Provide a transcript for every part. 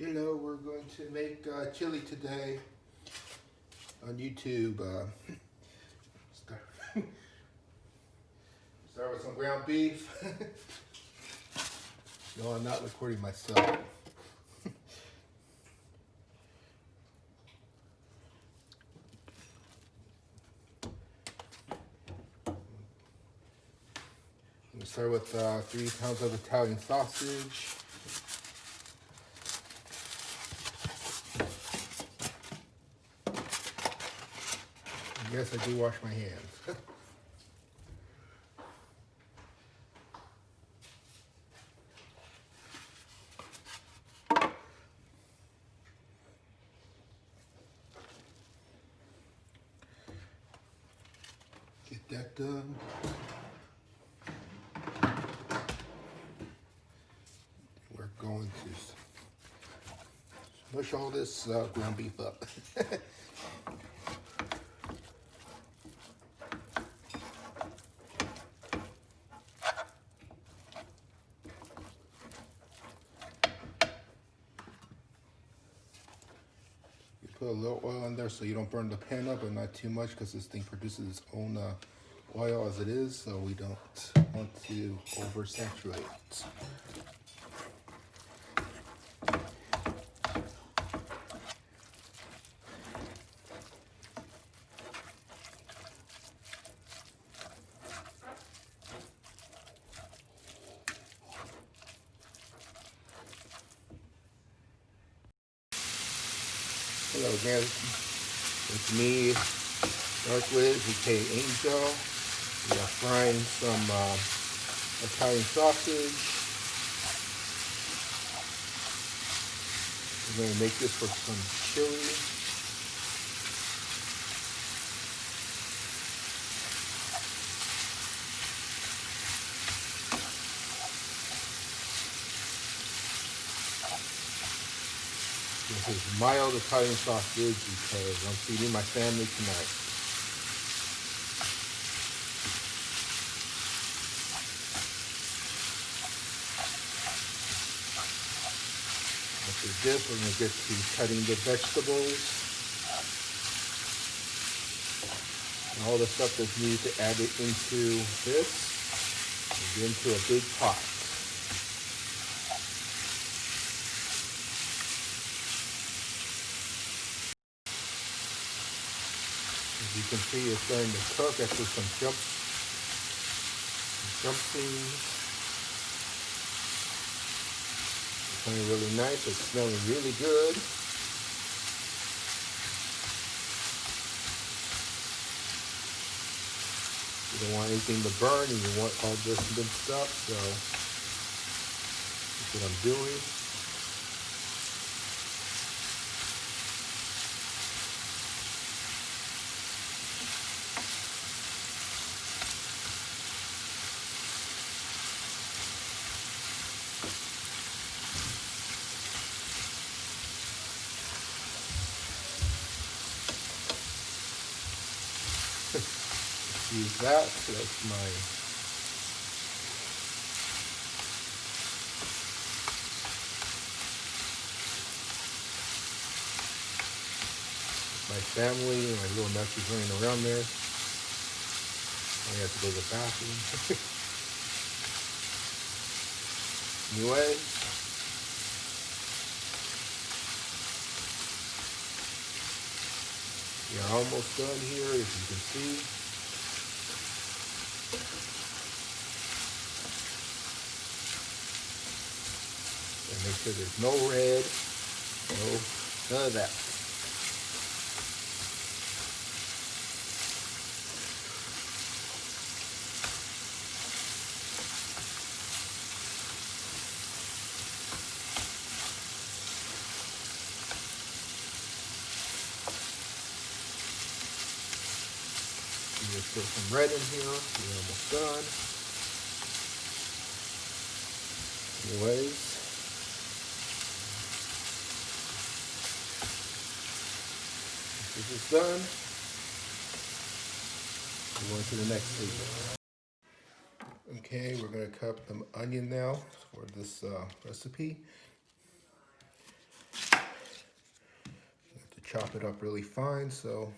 Hello, we're going to make chili today on YouTube. Start, start with some ground beef. No, I'm not recording myself. I'm going to start with 3 pounds of Italian sausage. Yes, I do wash my hands. Get that done. We're going to smush all this ground beef up. Put a little oil in there so you don't burn the pan up, but not too much because this thing produces its own oil as it is, so we don't want to oversaturate. Hello again, it's me, Dark Liz, aka Angel. We are frying some Italian sausage. We're going to make this for some chili. This is mild Italian sausage because I'm feeding my family tonight. After this, we're going to get to cutting the vegetables and all the stuff that's needed to add it into this and into a big pot. As you can see, it's starting to cook after some jump scenes. It's looking really nice. It's smelling really good. You don't want anything to burn, and you want all this mixed up. So that's what I'm doing. Use that, so that's my family and my little nephew's running around there. I have to go to the bathroom. Anyway, we are almost done here, as you can see. And make sure there's no red, none of that. There's still some red in here. We're almost done. Anyways. This is done. We're going to the next stage. Okay, we're going to cut the onion now for this recipe. chop it up really fine. So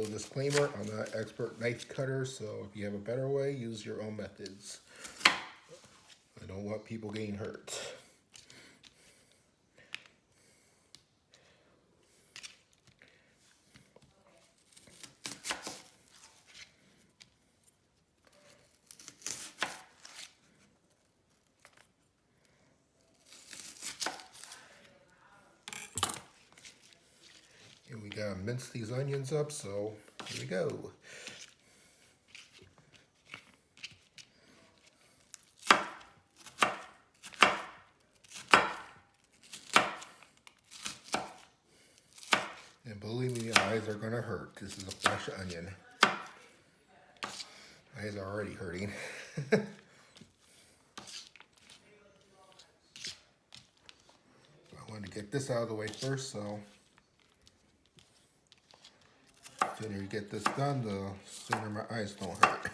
disclaimer, I'm not an expert knife cutter, so if you have a better way, use your own methods. I don't want people getting hurt. And we gotta mince these onions up, so here we go. And believe me, eyes are gonna hurt. This is a fresh onion. Eyes are already hurting. I wanted to get this out of the way first, so the sooner you get this done, the sooner my eyes don't hurt.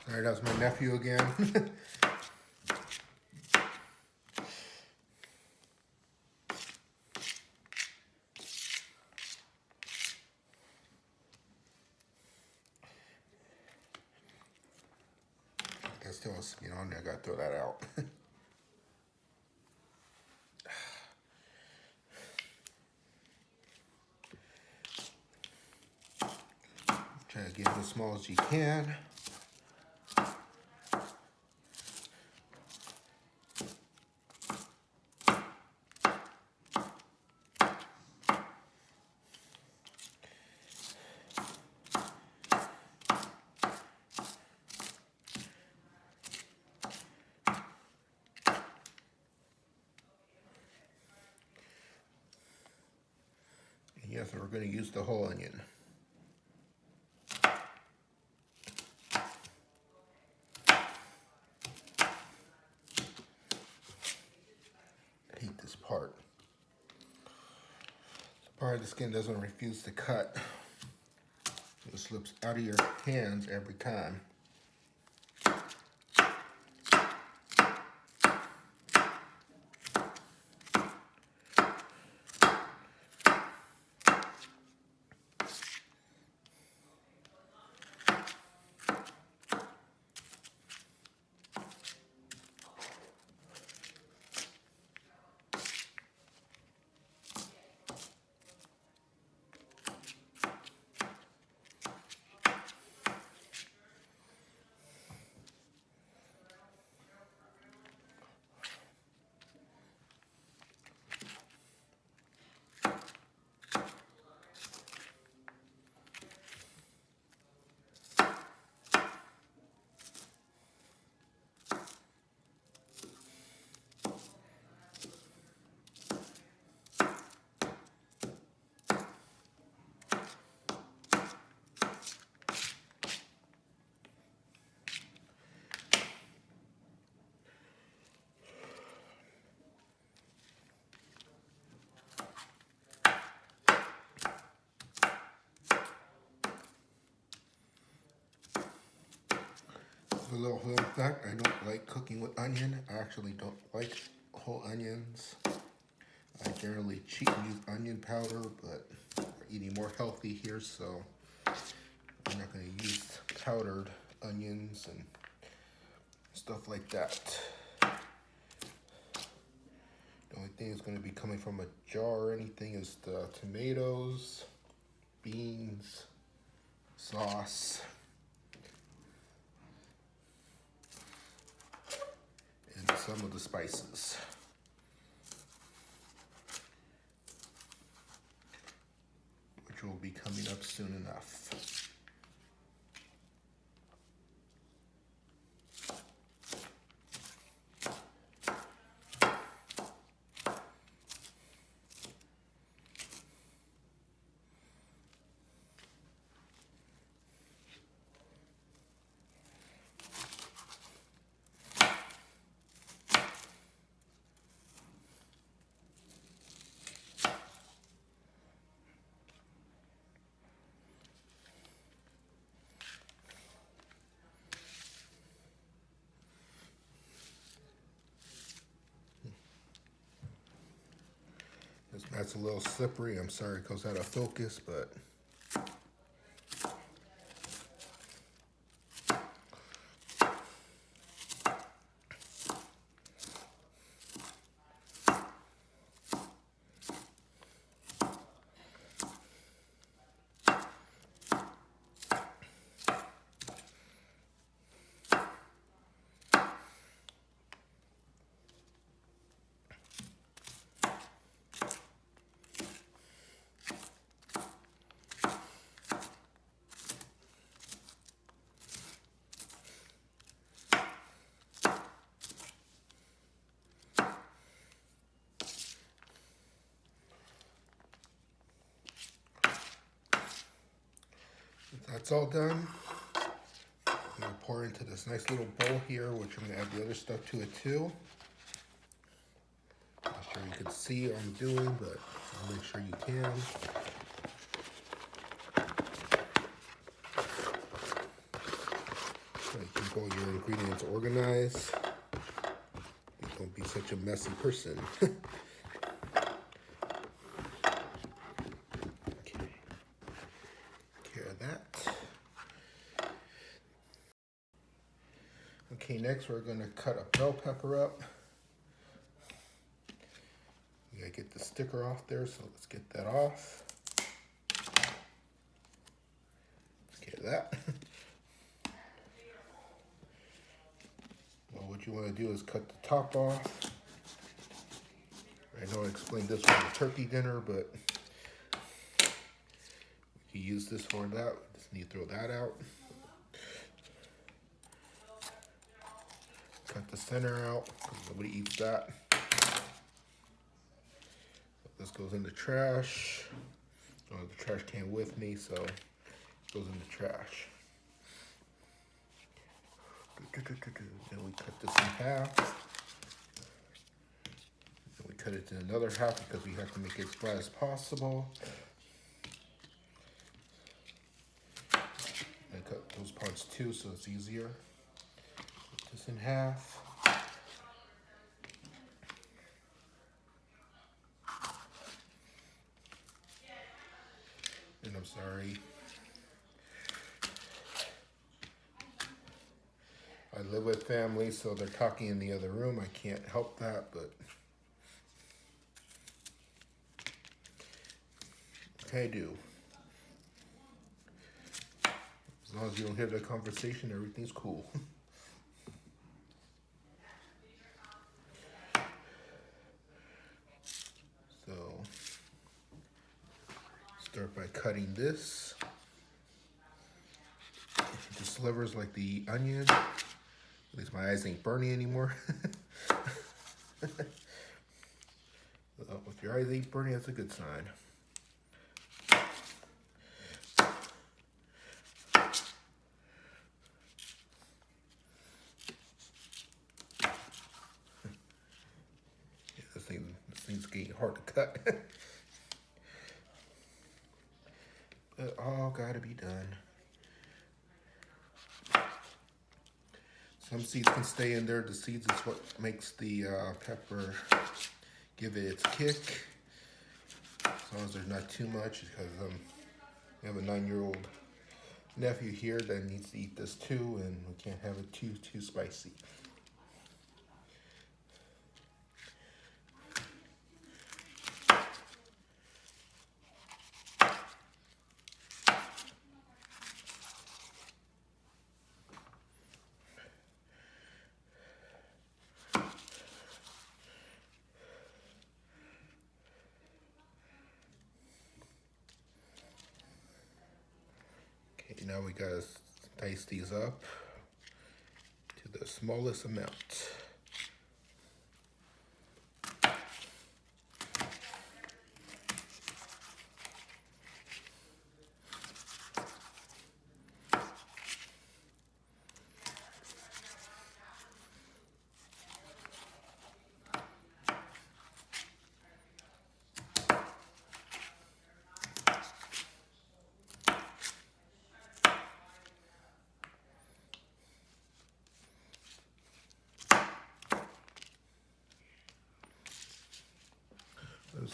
Sorry, that was my nephew again. I still has skin on there, I gotta throw that out. Try to get it as small as you can. And yes, we're gonna use the whole onion. I hate this part. The part of the skin doesn't refuse to cut. It slips out of your hands every time. A little fun fact, I don't like cooking with onion. I actually don't like whole onions. I generally cheat and use onion powder, but we're eating more healthy here, so I'm not going to use powdered onions and stuff like that. The only thing that's going to be coming from a jar or anything is the tomatoes, beans, sauce, and some of the spices, which will be coming up soon enough. That's a little slippery. I'm sorry it goes out of focus, but that's all done. I'm gonna pour into this nice little bowl here, which I'm gonna add the other stuff to it too. Not sure you can see what I'm doing, but I'll make sure you can. So you keep all your ingredients organized. Don't be such a messy person. Okay. Care of that. Okay, next we're gonna cut a bell pepper up. We gotta get the sticker off there, so let's get that off. Let's get that. Well, what you wanna do is cut the top off. I know I explained this for the turkey dinner, but we can use this for that. We just need to throw that out. Cut the center out, because nobody eats that. This goes in the trash. I don't have the trash can with me, so it goes in the trash. Then we cut this in half. Then we cut it to another half because we have to make it as flat as possible. I cut those parts too, so it's easier. Cut this in half. And I'm sorry. I live with family, so they're talking in the other room. I can't help that, but I do. As long as you don't hear the conversation, everything's cool. So, start by cutting this. The slivers like the onion. At least my eyes ain't burning anymore. If your eyes ain't burning, that's a good sign. Yeah, this thing's getting hard to cut. But all gotta be done. Some seeds can stay in there. The seeds is what makes the pepper give it its kick. As long as there's not too much, because we have a 9-year-old nephew here that needs to eat this too, and we can't have it too spicy. Okay, now we gotta dice these up to the smallest amount.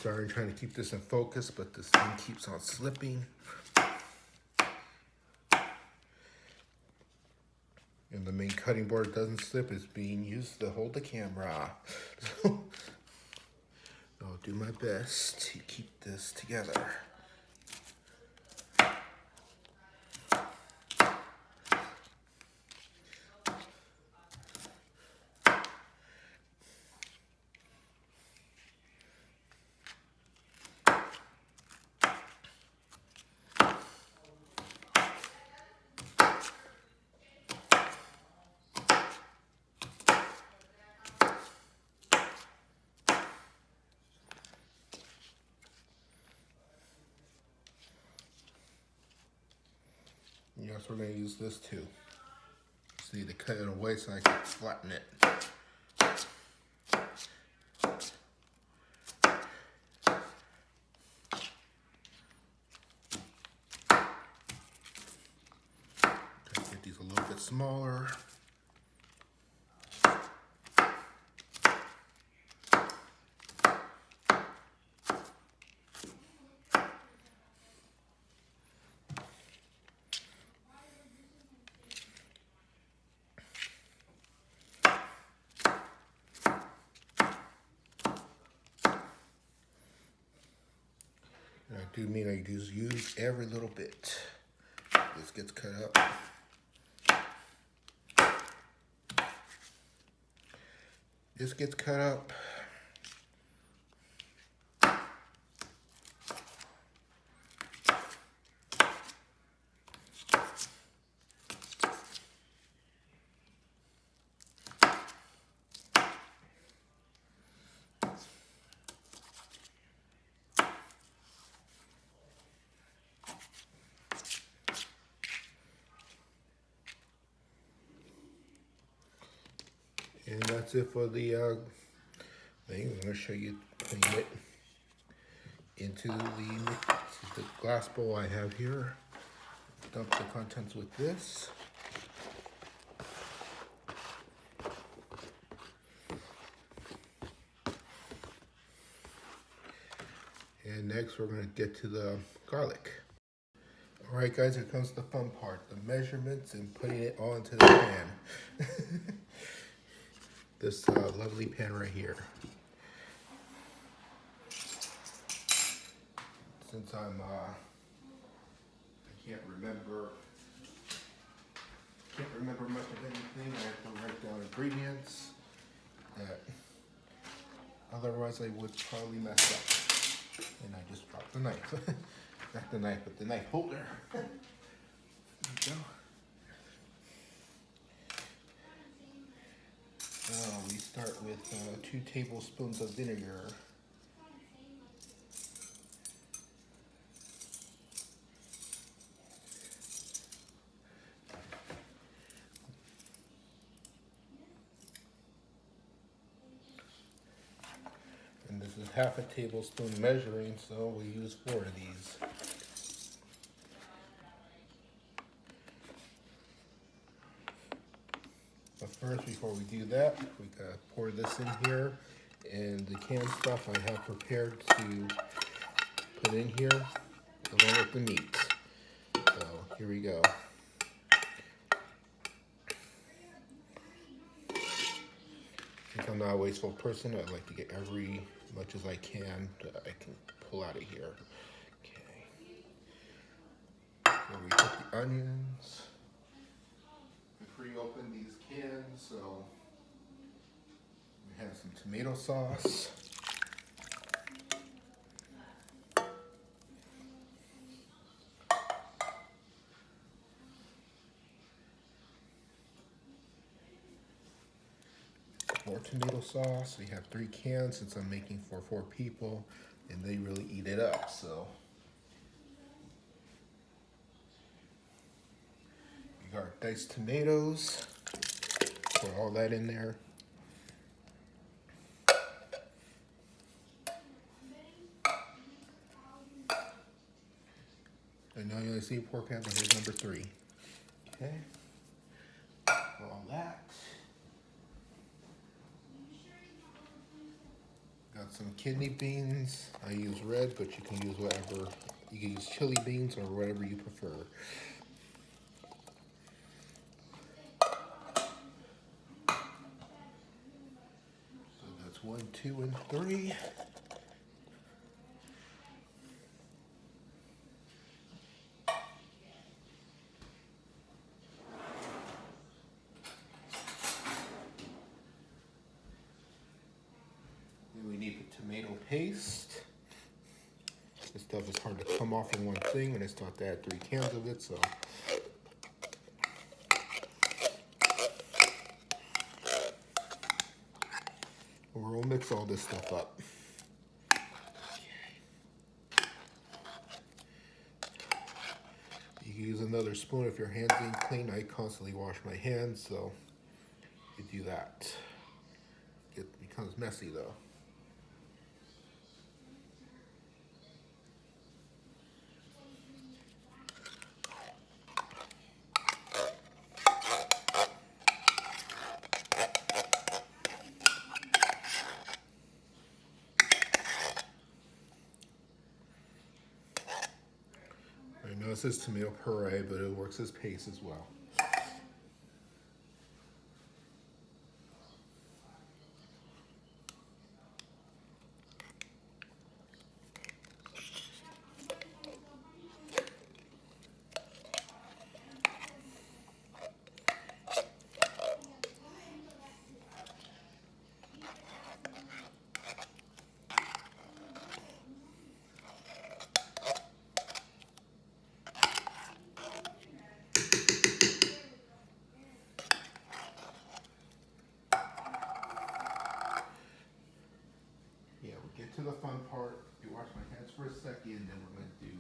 Sorry, I'm trying to keep this in focus, but this thing keeps on slipping. And the main cutting board doesn't slip. It's being used to hold the camera. So I'll do my best to keep this together. Yes, we're going to use this too. Just need to cut it away so I can flatten it. Get these a little bit smaller. And I do mean I just use every little bit. This gets cut up. This gets cut up. And that's it for the thing. I'm going to show you putting it into the glass bowl I have here. Dump the contents with this. And next we're going to get to the garlic. Alright guys, here comes the fun part. The measurements and putting it all into the pan. This lovely pan right here. Since I can't remember much of anything, I have to write down ingredients that otherwise I would probably mess up. And I just dropped the knife. Not the knife, but the knife holder. There we go. We start with 2 tablespoons of vinegar. And this is half a tablespoon measuring, so we use 4 of these. But first, before we do that, we gotta pour this in here, and the canned stuff I have prepared to put in here along with the meat. So here we go. Since I'm not a wasteful person, I'd like to get every much as I can that I can pull out of here. Okay. So we put the onions. We pre-open these cans, so we have some tomato sauce. More tomato sauce. We have 3 cans since I'm making for 4 people, and they really eat it up. So we got our diced tomatoes. Pour all that in there. I know you only see pork ham, but here's number 3. Okay. For all that. Got got some kidney beans. I use red, but you can use whatever. You can use chili beans or whatever you prefer. So that's 1, 2, and 3. Then we need the tomato paste. This stuff is hard to come off in one thing, and I still have to add 3 cans of it, so. We'll mix all this stuff up. You can use another spoon if your hands ain't clean. I constantly wash my hands, so you do that. It becomes messy though. I know it says tomato puree, but it works as paste as well. Yeah, we'll get to the fun part. You wash my hands for a second, then we're going to do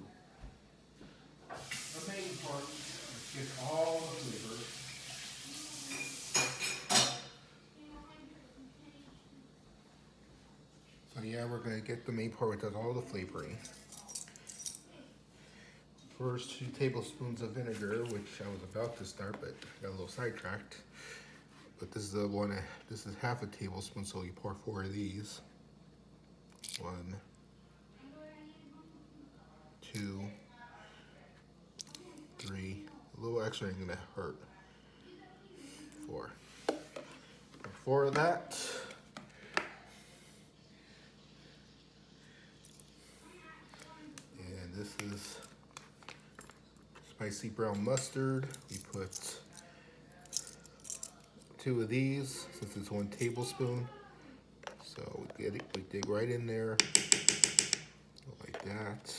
the main part. Let's get all the flavor. So yeah, we're going to get the main part which does all the flavoring. First, 2 tablespoons of vinegar, which I was about to start, but got a little sidetracked. But this is the one. This is half a tablespoon, so you pour 4 of these. 1, 2, 3. A little extra ain't gonna hurt. 4. 4 of that. And this is spicy brown mustard. We put 2 of these, since it's 1 tablespoon. So we dig right in there, like that.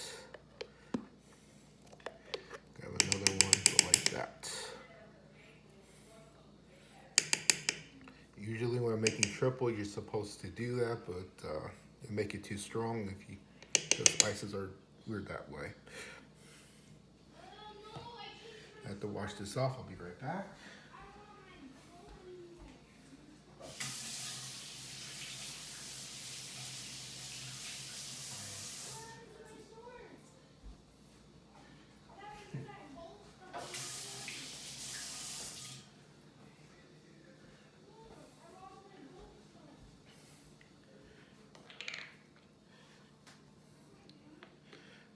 Grab another one, go like that. Usually when I'm making triple, you're supposed to do that, but you make it too strong if you, the spices are weird that way. I have to wash this off, I'll be right back.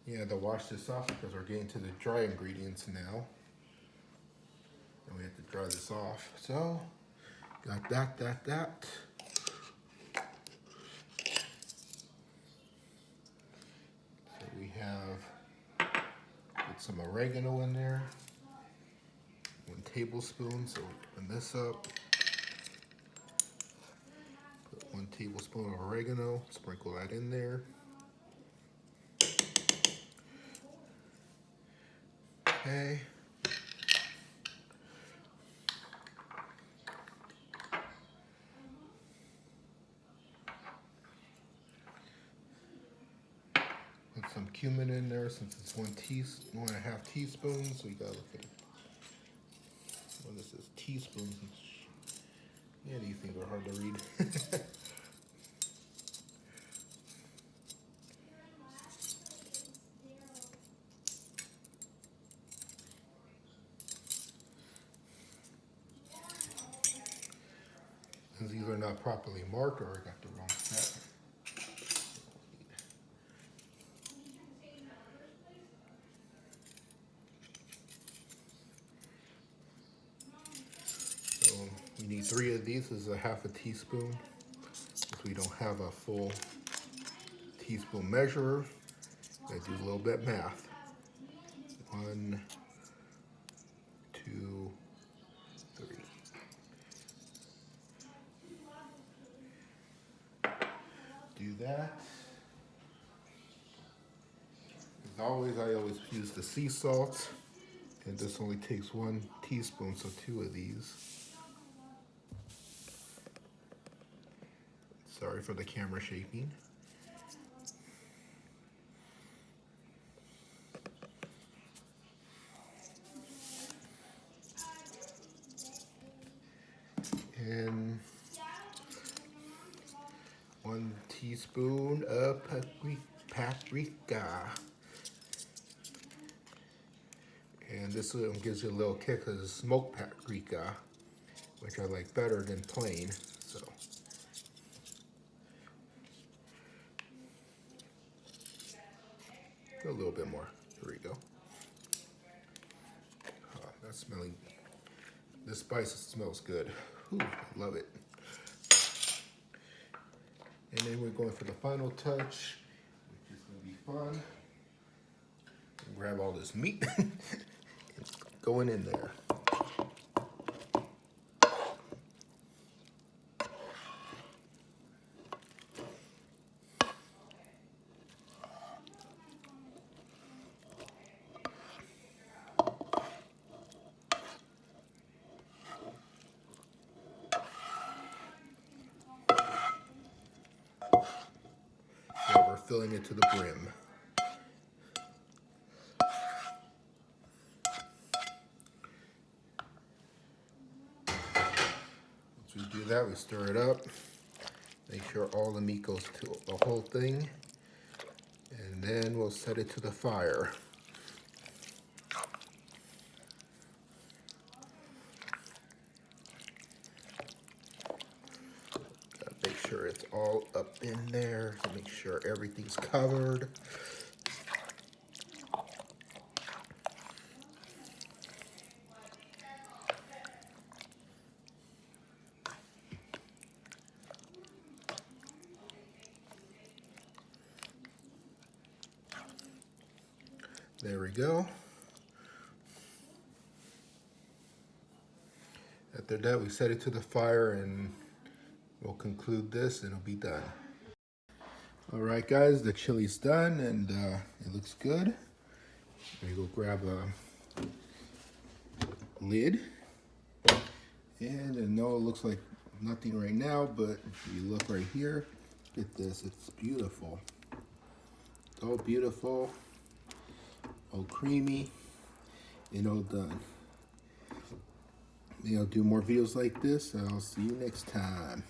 Yeah, to wash this off because we're getting to the dry ingredients now. And we have to dry this off. So, got that. So we have, put some oregano in there. 1 tablespoon, so we open this up. Put 1 tablespoon of oregano, sprinkle that in there. Okay. Put some cumin in there since it's 1.5 teaspoons. So you gotta look at it. What is this? Teaspoons. Yeah, these things are hard to read. Because these are not properly marked or I got the wrong set. 3 of these is a half a teaspoon. If we don't have a full teaspoon measure, I do a little bit math. 1, 2, 3. Do that. As always, I always use the sea salt, and this only takes 1 teaspoon, so 2 of these. Sorry for the camera shaking. And 1 teaspoon of paprika. And this one gives you a little kick because it's smoked paprika, which I like better than plain. So a little bit more. Here we go. Oh, that's smelling. This spice smells good. Ooh, I love it. And then we're going for the final touch, which is going to be fun. Grab all this meat and going in there. Now we're filling it to the brim. Once we do that, we stir it up. Make sure all the meat goes to the whole thing. And then we'll set it to the fire. Make sure it's all up in there. Make sure everything's covered. There we go. After that, we set it to the fire and we'll conclude this and it'll be done. All right, guys, the chili's done and it looks good. I'm gonna go grab a lid. And I know it looks like nothing right now, but if you look right here, look at this, it's beautiful. All beautiful, all creamy, and all done. Maybe I'll do more videos like this. I'll see you next time.